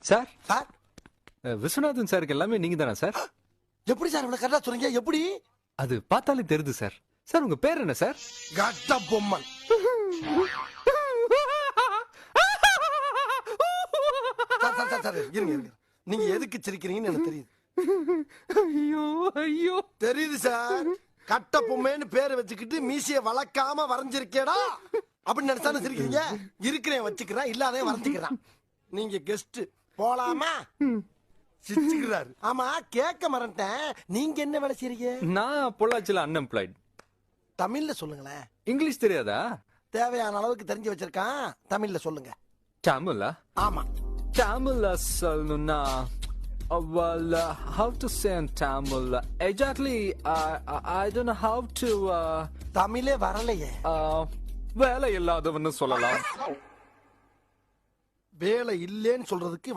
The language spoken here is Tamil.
சார் சார் விஸ்வநாதன் சாருக்கு எல்லாமே நீங்க தானே சார்? எப்படி சார் இவ்வளவு கரெக்டா சொல்றீங்க? எப்படி? அது பார்த்தாலே தெரியுது சார். சார் உங்க பேர் என்ன சார்? கட்ட பொம்மன். சார் இருங்க இருங்க. நீங்க எதுக்கு சிரிக்கிறீங்கன்னு எனக்கு தெரியுது. ஐயோ ஐயோ தெரியுது சார். கட்ட பொம்மைன்னு பேரை வச்சுக்கிட்டு மீசைய வளர்க்காம வரைஞ்சிருக்கேடா அப்படின்னு நினைச்சானு சிரிக்கிறீங்க. இருக்கிறேன் வச்சுக்கிறேன், இல்லாதே வரைஞ்சுக்கிறான். நீங்க கெஸ்ட் போலாமா? சிரிச்சுக்கிறாரு. ஆமா கேட்க மறந்துட்டேன், நீங்க என்ன வேலை செய்றீங்க? நான் பொள்ளாச்சியில் அன்எம்ப்ளாய்டு. தமிழ்ல சொல்லுங்களேன். இங்கிலீஷ் தெரியாதா? தேவையான அளவுக்கு தெரிஞ்சு வச்சிருக்கான், தமிழ்ல சொல்லுங்க. தமிழா? ஆமா. தமிழ்ல சொல்லணும்னா well how to say in Tamil exactly I don't know how to தமிழே வரலையே. வேலை இல்லாதவன்னு சொல்லலாம். வேலை இல்லேன்னு சொல்றதுக்கு